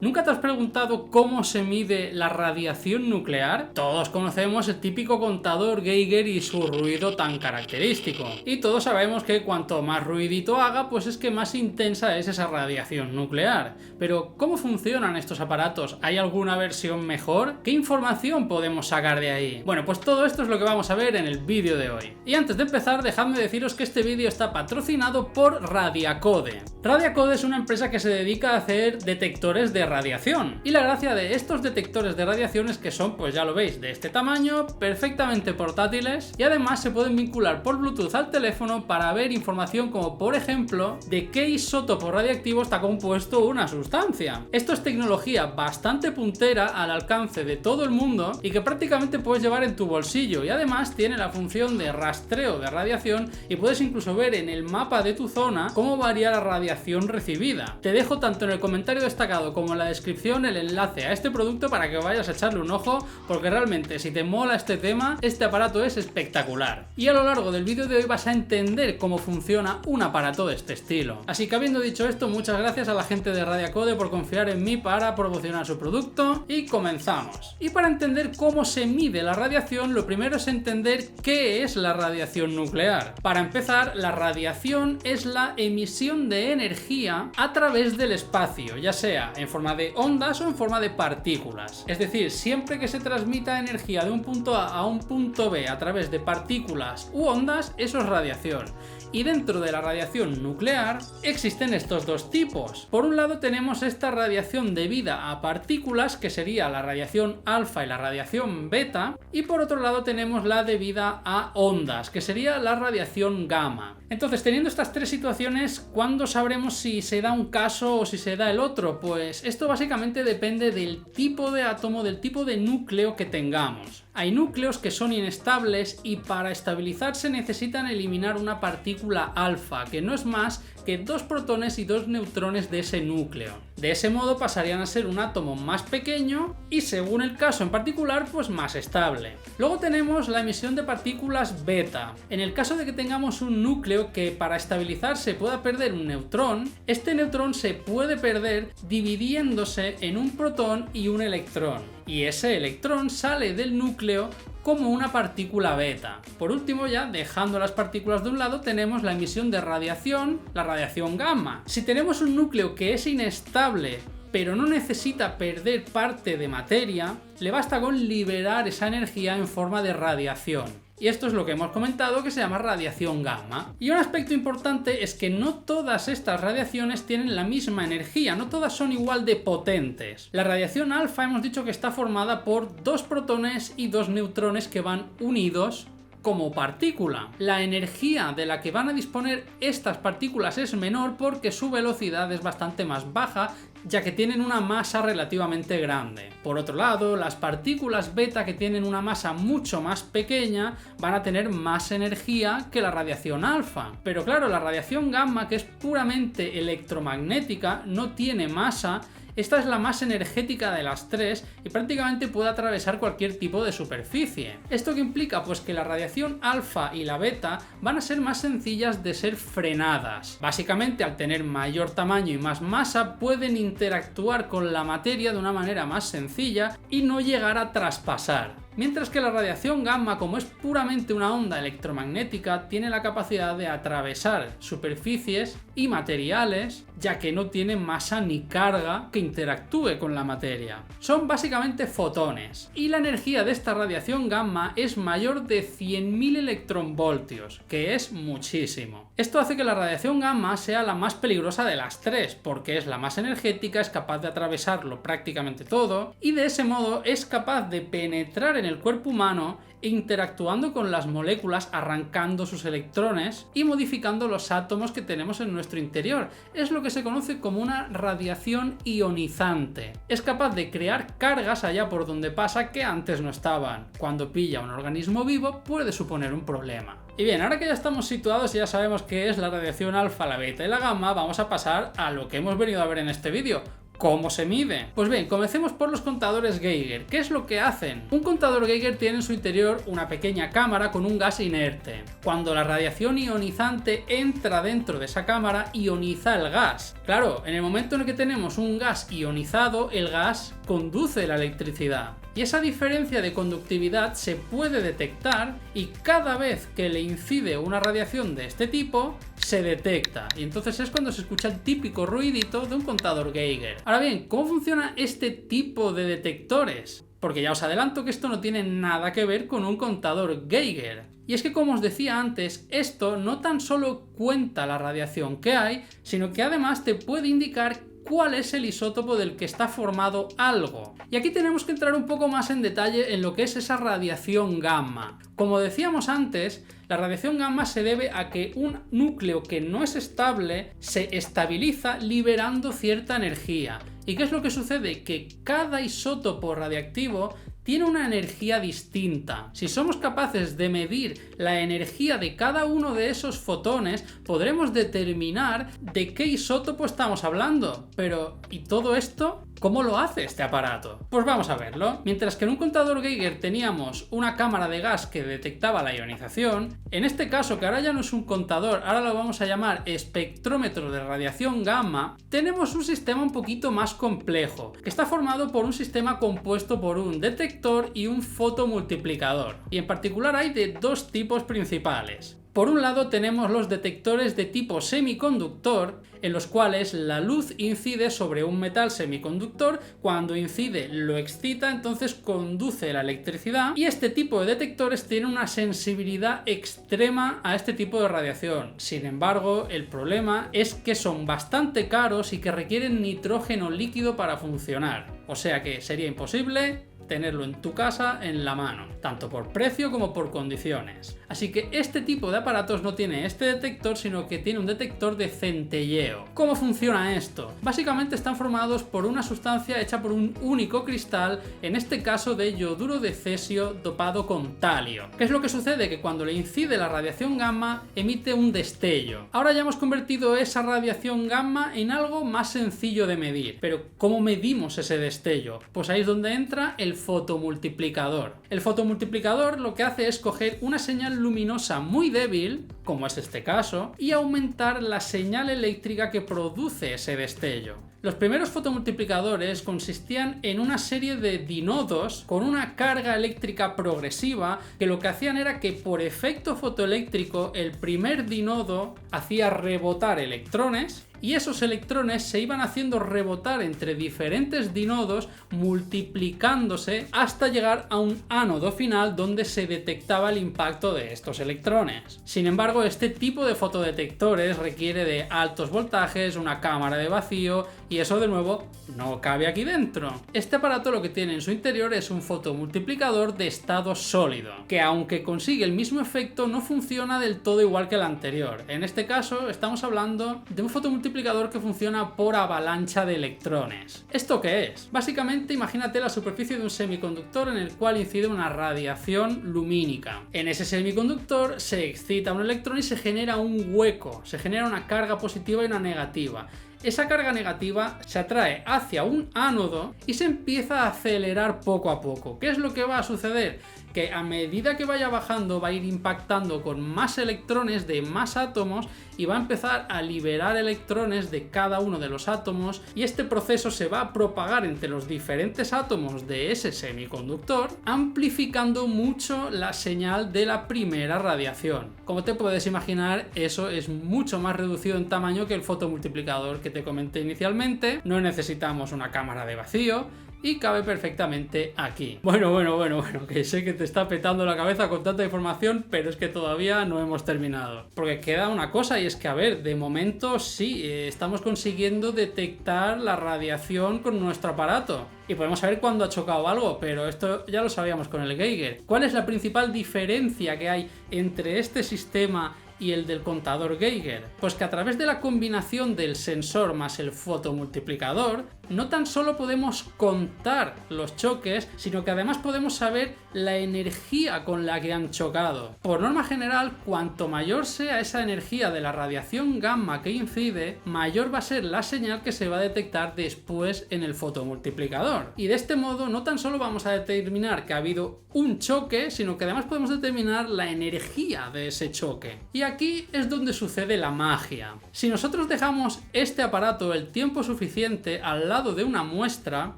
¿Nunca te has preguntado cómo se mide la radiación nuclear? Todos conocemos el típico contador Geiger y su ruido tan característico. Y todos sabemos que cuanto más ruidito haga, pues es que más intensa es esa radiación nuclear. Pero, ¿cómo funcionan estos aparatos? ¿Hay alguna versión mejor? ¿Qué información podemos sacar de ahí? Bueno, pues todo esto es lo que vamos a ver en el vídeo de hoy. Y antes de empezar, dejadme deciros que este vídeo está patrocinado por Radiacode. Radiacode es una empresa que se dedica a hacer detectores de radiación. Y la gracia de estos detectores de radiación es que son, pues ya lo veis, de este tamaño, perfectamente portátiles y además se pueden vincular por Bluetooth al teléfono para ver información como, por ejemplo, de qué isótopo radiactivo está compuesto una sustancia. Esto es tecnología bastante puntera al alcance de todo el mundo y que prácticamente puedes llevar en tu bolsillo, y además tiene la función de rastreo de radiación y puedes incluso ver en el mapa de tu zona cómo varía la radiación recibida. Te dejo tanto en el comentario destacado como en la descripción el enlace a este producto para que vayas a echarle un ojo, porque realmente si te mola este tema, este aparato es espectacular. Y a lo largo del vídeo de hoy vas a entender cómo funciona un aparato de este estilo. Así que habiendo dicho esto, muchas gracias a la gente de Radiacode por confiar en mí para promocionar su producto y comenzamos. Y para entender cómo se mide la radiación, lo primero es entender qué es la radiación nuclear. Para empezar, la radiación es la emisión de energía a través del espacio, ya sea en forma de ondas o en forma de partículas. Es decir, siempre que se transmita energía de un punto A a un punto B a través de partículas u ondas, eso es radiación. Y dentro de la radiación nuclear existen estos dos tipos. Por un lado tenemos esta radiación debida a partículas, que sería la radiación alfa y la radiación beta, y por otro lado tenemos la debida a ondas, que sería la radiación gamma. Entonces, teniendo estas tres situaciones, ¿cuándo sabremos si se da un caso o si se da el otro? Pues esto básicamente depende del tipo de átomo, del tipo de núcleo que tengamos. Hay núcleos que son inestables y para estabilizarse necesitan eliminar una partícula alfa, que no es más que dos protones y dos neutrones de ese núcleo. De ese modo pasarían a ser un átomo más pequeño y, según el caso en particular, pues más estable. Luego tenemos la emisión de partículas beta. En el caso de que tengamos un núcleo que para estabilizarse pueda perder un neutrón, este neutrón se puede perder dividiéndose en un protón y un electrón. Y ese electrón sale del núcleo como una partícula beta. Por último, ya dejando las partículas de un lado, tenemos la emisión de radiación, la radiación gamma. Si tenemos un núcleo que es inestable pero no necesita perder parte de materia, le basta con liberar esa energía en forma de radiación. Y esto es lo que hemos comentado, que se llama radiación gamma. Y un aspecto importante es que no todas estas radiaciones tienen la misma energía, no todas son igual de potentes. La radiación alfa hemos dicho que está formada por dos protones y dos neutrones que van unidos como partícula. La energía de la que van a disponer estas partículas es menor porque su velocidad es bastante más baja, ya que tienen una masa relativamente grande. Por otro lado, las partículas beta, que tienen una masa mucho más pequeña, van a tener más energía que la radiación alfa. Pero claro, la radiación gamma, que es puramente electromagnética, no tiene masa. Esta es la más energética de las tres y prácticamente puede atravesar cualquier tipo de superficie. ¿Esto qué implica? Pues que la radiación alfa y la beta van a ser más sencillas de ser frenadas. Básicamente, al tener mayor tamaño y más masa, pueden interactuar con la materia de una manera más sencilla y no llegar a traspasar. Mientras que la radiación gamma, como es puramente una onda electromagnética, tiene la capacidad de atravesar superficies y materiales, ya que no tiene masa ni carga que interactúe con la materia. Son básicamente fotones, y la energía de esta radiación gamma es mayor de 100.000 electronvoltios, que es muchísimo. Esto hace que la radiación gamma sea la más peligrosa de las tres, porque es la más energética, es capaz de atravesarlo prácticamente todo, y de ese modo es capaz de penetrar en el cuerpo humano interactuando con las moléculas, arrancando sus electrones y modificando los átomos que tenemos en nuestro interior. Es lo que se conoce como una radiación ionizante. Es capaz de crear cargas allá por donde pasa que antes no estaban. Cuando pilla un organismo vivo puede suponer un problema. Y bien, ahora que ya estamos situados y ya sabemos qué es la radiación alfa, la beta y la gamma, vamos a pasar a lo que hemos venido a ver en este vídeo. ¿Cómo se mide? Pues bien, comencemos por los contadores Geiger. ¿Qué es lo que hacen? Un contador Geiger tiene en su interior una pequeña cámara con un gas inerte. Cuando la radiación ionizante entra dentro de esa cámara, ioniza el gas. Claro, en el momento en el que tenemos un gas ionizado, el gas conduce la electricidad. Y esa diferencia de conductividad se puede detectar y cada vez que le incide una radiación de este tipo, se detecta. Y entonces es cuando se escucha el típico ruidito de un contador Geiger. Ahora bien, ¿cómo funciona este tipo de detectores? Porque ya os adelanto que esto no tiene nada que ver con un contador Geiger. Y es que, como os decía antes, esto no tan solo cuenta la radiación que hay, sino que además te puede indicar cuál es el isótopo del que está formado algo. Y aquí tenemos que entrar un poco más en detalle en lo que es esa radiación gamma. Como decíamos antes, la radiación gamma se debe a que un núcleo que no es estable se estabiliza liberando cierta energía. ¿Y qué es lo que sucede? Que cada isótopo radiactivo tiene una energía distinta. Si somos capaces de medir la energía de cada uno de esos fotones, podremos determinar de qué isótopo estamos hablando. Pero, ¿y todo esto? ¿Cómo lo hace este aparato? Pues vamos a verlo. Mientras que en un contador Geiger teníamos una cámara de gas que detectaba la ionización, en este caso, que ahora ya no es un contador, ahora lo vamos a llamar espectrómetro de radiación gamma, tenemos un sistema un poquito más complejo, que está formado por un sistema compuesto por un detector y un fotomultiplicador. Y en particular hay de dos tipos principales. Por un lado tenemos los detectores de tipo semiconductor, en los cuales la luz incide sobre un metal semiconductor, cuando incide lo excita, entonces conduce la electricidad, y este tipo de detectores tiene una sensibilidad extrema a este tipo de radiación. Sin embargo, el problema es que son bastante caros y que requieren nitrógeno líquido para funcionar, o sea que sería imposible tenerlo en tu casa en la mano, tanto por precio como por condiciones. Así que este tipo de aparatos no tiene este detector, sino que tiene un detector de centelleo. ¿Cómo funciona esto? Básicamente están formados por una sustancia hecha por un único cristal, en este caso de yoduro de cesio dopado con talio. ¿Qué es lo que sucede? Que cuando le incide la radiación gamma, emite un destello. Ahora ya hemos convertido esa radiación gamma en algo más sencillo de medir. Pero ¿cómo medimos ese destello? Pues ahí es donde entra el fotomultiplicador. El fotomultiplicador lo que hace es coger una señal luminosa muy débil, como es este caso, y aumentar la señal eléctrica que produce ese destello. Los primeros fotomultiplicadores consistían en una serie de dinodos con una carga eléctrica progresiva que lo que hacían era que por efecto fotoeléctrico el primer dinodo hacía rebotar electrones y esos electrones se iban haciendo rebotar entre diferentes dinodos, multiplicándose hasta llegar a un ánodo final donde se detectaba el impacto de estos electrones. Sin embargo, este tipo de fotodetectores requiere de altos voltajes, una cámara de vacío, y eso de nuevo no cabe aquí dentro. Este aparato lo que tiene en su interior es un fotomultiplicador de estado sólido, que aunque consigue el mismo efecto no funciona del todo igual que el anterior. En este caso estamos hablando de un fotomultiplicador que funciona por avalancha de electrones. ¿Esto qué es? Básicamente imagínate la superficie de un semiconductor en el cual incide una radiación lumínica. En ese semiconductor se excita un electrón y se genera un hueco, se genera una carga positiva y una negativa. Esa carga negativa se atrae hacia un ánodo y se empieza a acelerar poco a poco. ¿Qué es lo que va a suceder? Que a medida que vaya bajando va a ir impactando con más electrones de más átomos y va a empezar a liberar electrones de cada uno de los átomos, y este proceso se va a propagar entre los diferentes átomos de ese semiconductor, amplificando mucho la señal de la primera radiación. Como te puedes imaginar, eso es mucho más reducido en tamaño que el fotomultiplicador que te comenté inicialmente. No necesitamos una cámara de vacío y cabe perfectamente aquí. Bueno, que sé que te está petando la cabeza con tanta información, pero es que todavía no hemos terminado. Porque queda una cosa, y es que, a ver, de momento sí, estamos consiguiendo detectar la radiación con nuestro aparato. Y podemos saber cuándo ha chocado algo, pero esto ya lo sabíamos con el Geiger. ¿Cuál es la principal diferencia que hay entre este sistema y el del contador Geiger? Pues que a través de la combinación del sensor más el fotomultiplicador no tan solo podemos contar los choques, sino que además podemos saber la energía con la que han chocado. Por norma general, cuanto mayor sea esa energía de la radiación gamma que incide, mayor va a ser la señal que se va a detectar después en el fotomultiplicador. Y de este modo no tan solo vamos a determinar que ha habido un choque, sino que además podemos determinar la energía de ese choque. Y aquí es donde sucede la magia. Si nosotros dejamos este aparato el tiempo suficiente al lado de una muestra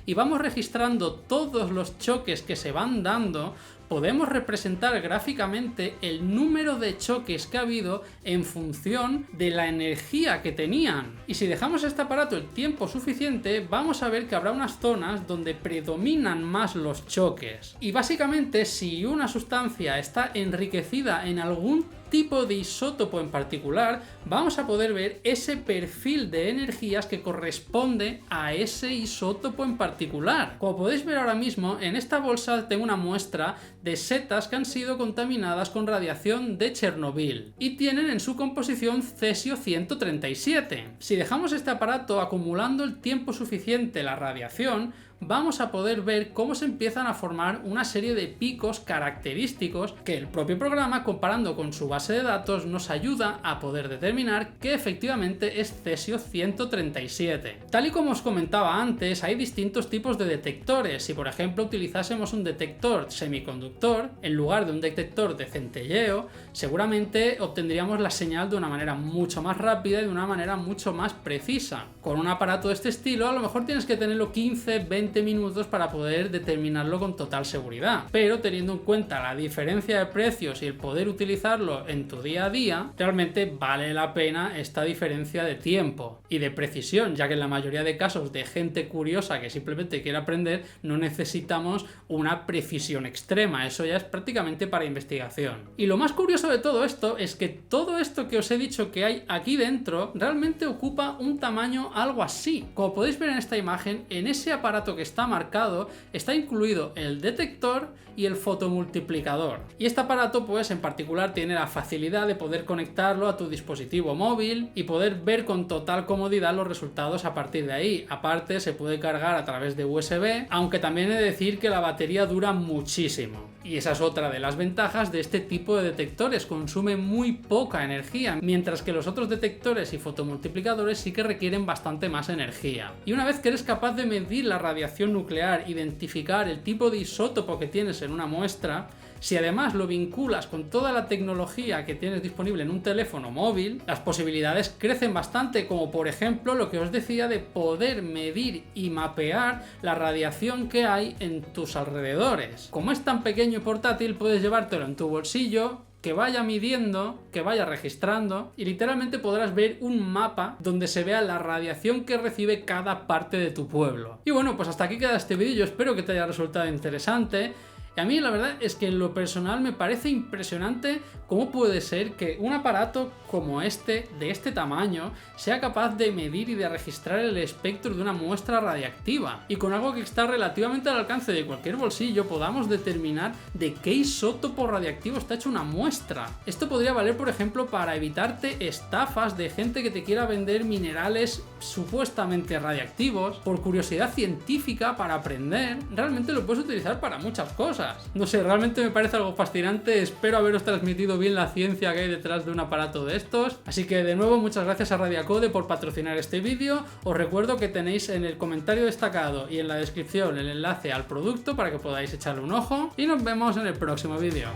y vamos registrando todos los choques que se van dando, podemos representar gráficamente el número de choques que ha habido en función de la energía que tenían. Y si dejamos este aparato el tiempo suficiente, vamos a ver que habrá unas zonas donde predominan más los choques. Y básicamente, si una sustancia está enriquecida en algún tipo de isótopo en particular, vamos a poder ver ese perfil de energías que corresponde a ese isótopo en particular. Como podéis ver ahora mismo, en esta bolsa tengo una muestra de setas que han sido contaminadas con radiación de Chernobyl y tienen en su composición cesio 137. Si dejamos este aparato acumulando el tiempo suficiente la radiación, vamos a poder ver cómo se empiezan a formar una serie de picos característicos que el propio programa, comparando con su base de datos, nos ayuda a poder determinar que efectivamente es cesio 137. Tal y como os comentaba antes, hay distintos tipos de detectores. Si por ejemplo utilizásemos un detector semiconductor en lugar de un detector de centelleo, seguramente obtendríamos la señal de una manera mucho más rápida y de una manera mucho más precisa. Con un aparato de este estilo, a lo mejor tienes que tenerlo 15-20 minutos para poder determinarlo con total seguridad, pero teniendo en cuenta la diferencia de precios y el poder utilizarlo en tu día a día, realmente vale la pena esta diferencia de tiempo y de precisión, ya que en la mayoría de casos de gente curiosa que simplemente quiere aprender, no necesitamos una precisión extrema, eso ya es prácticamente para investigación. Y lo más curioso de todo esto es que todo esto que os he dicho que hay aquí dentro realmente ocupa un tamaño algo así. Como podéis ver en esta imagen, en ese aparato que está marcado está incluido el detector y el fotomultiplicador. Y este aparato pues en particular tiene la facilidad de poder conectarlo a tu dispositivo móvil y poder ver con total comodidad los resultados a partir de ahí. Aparte se puede cargar a través de USB, aunque también he de decir que la batería dura muchísimo. Y esa es otra de las ventajas de este tipo de detectores, consume muy poca energía, mientras que los otros detectores y fotomultiplicadores sí que requieren bastante más energía. Y una vez que eres capaz de medir la radiación nuclear, identificar el tipo de isótopo que tienes en una muestra, si además lo vinculas con toda la tecnología que tienes disponible en un teléfono móvil, las posibilidades crecen bastante, como por ejemplo lo que os decía de poder medir y mapear la radiación que hay en tus alrededores. Como es tan pequeño y portátil, puedes llevártelo en tu bolsillo, que vaya midiendo, que vaya registrando y literalmente podrás ver un mapa donde se vea la radiación que recibe cada parte de tu pueblo. Y bueno, pues hasta aquí queda este vídeo, yo espero que te haya resultado interesante. Y a mí la verdad es que en lo personal me parece impresionante cómo puede ser que un aparato como este, de este tamaño, sea capaz de medir y de registrar el espectro de una muestra radiactiva. Y con algo que está relativamente al alcance de cualquier bolsillo podamos determinar de qué isótopo radiactivo está hecha una muestra. Esto podría valer, por ejemplo, para evitarte estafas de gente que te quiera vender minerales supuestamente radiactivos por curiosidad científica, para aprender. Realmente lo puedes utilizar para muchas cosas. No sé, realmente me parece algo fascinante. Espero haberos transmitido bien la ciencia que hay detrás de un aparato de estos. Así que de nuevo muchas gracias a Radiacode por patrocinar este vídeo. Os recuerdo que tenéis en el comentario destacado y en la descripción el enlace al producto para que podáis echarle un ojo. Y nos vemos en el próximo vídeo.